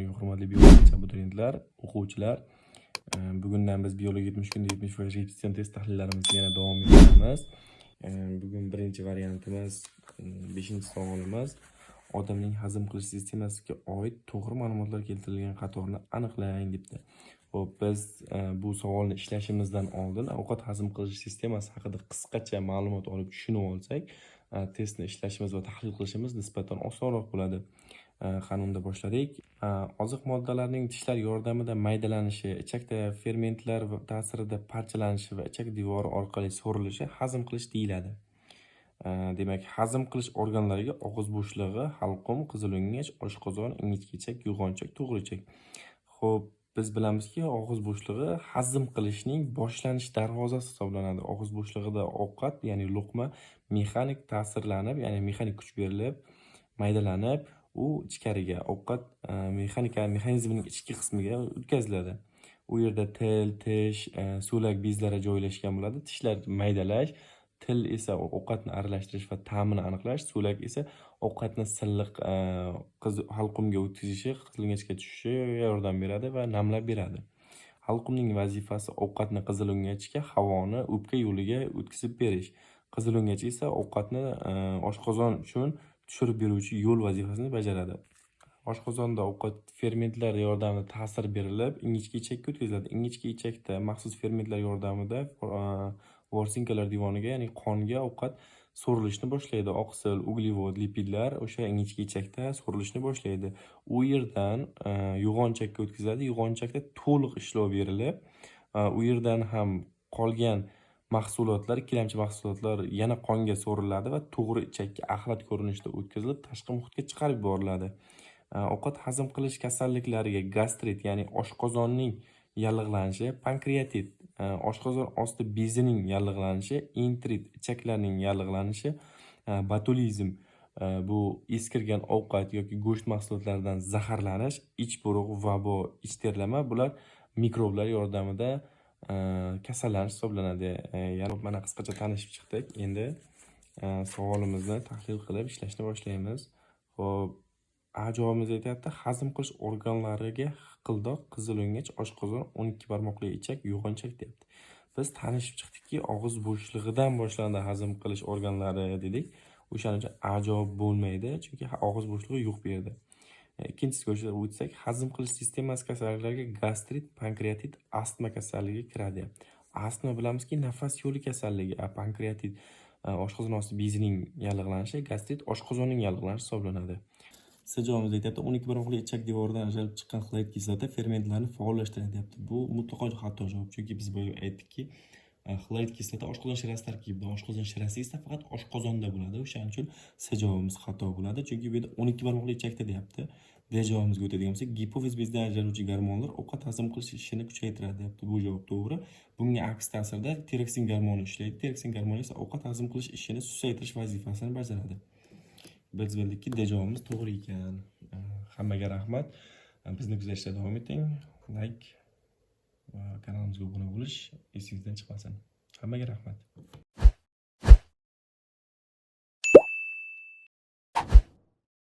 Assalomu hurmatli biologiya abituriyentlar, o'quvchilar. Bugundan biz biologiya 70 kunda 70% repetision test tahlillarimizni yana davom ettiramiz. Bugun birinchi variantimiz 5-savolimiz odamning hazm qilish sistemasiga oid to'g'ri ma'lumotlar keltirilgan qatorni aniqlang debdi. Xo'p, biz bu savolni ishlashimizdan oldin ovqat hazm qilish sistemasi haqida qisqacha ma'lumot olib tushunib olsak, testni ishlashimiz va tahlil qilishimiz nisbatan osonroq bo'ladi. Qanunda boshladik. Oziq moddalarning tishlar yordamida maydalanishi, ichakda fermentlar ta'sirida parchalanishi va ichak devori orqali so'rilishi hazm qilish deyiladi. Demak, hazm qilish organlariga og'iz bo'shlig'i, halqum, qizilo'ngach, oshqozon, ingichka ichak, yo'g'onchak, to'g'richak. Xo'p, biz bilamizki, og'iz bo'shlig'i hazm qilishning boshlanish darvozasi hisoblanadi. Og'iz bo'shlig'ida ovqat, ya'ni luqma mexanik ta'sirlanib, ya'ni mexanik kuch berilib, maydalanib, u ichkariga ovqat mexanizmining ichki qismiga o'tkaziladi. U yerda til, tish, so'lak bezlari joylashgan bo'ladi. Tishlar maydalash, til esa ovqatni aralashtirish va ta'mini aniqlash, so'lak esa ovqatni silliq halqumga o'tkazishi, qizilo'ngachga tushishiga yordam beradi va namlab beradi. Halqumning vazifasi ovqatni qizilo'ngachga, havoni o'pka yo'liga o'tkazib berish. Qizilo'ngach esa ovqatni oshqozon uchun tushirib beruvchi yo'l vazifasini bajaradi. Oshqozonda ovqat fermentlar yordamida ta'sir berilib, ingichka ichakka o'tkaziladi. Ingichka ichakda maxsus fermentlar yordamida vorsinkalar devoniga, ya'ni qonga ovqat so'rilishni boshlaydi. Oqsil, uglevod, lipidlar o'sha ingichka ichakda so'rilishni boshlaydi. U yerdan yo'g'onchakka o'tkaziladi. Yo'g'onchakda to'liq ishlov berilib, u yerdan ham qolgan mahsulotlar, ikkilamchi mahsulotlar yana qonga so'riladi va to'g'ri ichakka axlat ko'rinishida o'tkazilib, tashqi muhitga chiqarib yuboriladi. Ovqat hazm qilish kasalliklariga gastrit, ya'ni oshqozonning yallig'lanishi, pankreatit, oshqozon osti bezining yallig'lanishi, entrit, ichaklarning yallig'lanishi, botulizm, bu eskirgan ovqat yoki go'sht mahsulotlaridan zaharlanish, ich bo'rug'i, vabo, ich terlama, bular mikroblar yordamida kasallanish hisoblanadi. Yana mana qisqacha tanishib chiqdik. Endi savolimizni tahlil qilib ishlashni boshlaymiz. Xo'p, javobimiz aytyapti: hazm qilish organlariga hiqildoq, qizilo'ngach, oshqozon, 12 barmoqli ichak, yo'g'onchak deyapti. Biz tanishib chiqdikki, og'iz bo'shlig'idan boshlanadi hazm qilish organlari dedik. O'shaning uchun javob bo'lmaydi, chunki og'iz bo'shlig'i yo'q bu yerda. Ikkinchisiga o'tsak, hazm qilish sistemasi kasalliklariga gastrit, pankreatit, astma kasalligi kiradi. Astma bilamizki, nafas yo'li kasalligi, pankreatit oshqozon osti bezining yallig'lanishi, gastrit oshqozonning yallig'lanishi hisoblanadi. Siz javobingiz aytyapti, 12 barmoqli ichak devoridan ajralib chiqqan xlorid kislota fermentlarni faollashtiradi deyapti. Bu mutlaqo xato javob, chunki biz boya aytdikki, xlorid kislota oshqozon shirasi tarkibida, oshqozon shirasi esa faqat oshqozonda bo'ladi. O'shaning uchun C javobimiz xato bo'ladi, chunki bu yerda 12 barmoqli ichakda deyapti. D javobimizga o'tadigan bo'lsak, gipofiz bezidan ajraluvchi gormonlar ovqat hazm qilish ishini kuchaytiradi deyapti. Bu javob to'g'ri. Bunga aks ta'sirda tiroksin gormoni ishlaydi. Tiroksin gormoni esa ovqat hazm qilish ishini susaytirish vazifasini bajaradi. Biz bildikki, D javobimiz to'g'ri ekan. Hammaga rahmat. Bizni kuzatishda davom eting. Like va kanalimizga obuna bo'lish esingizdan chiqmasin. Hammaga rahmat.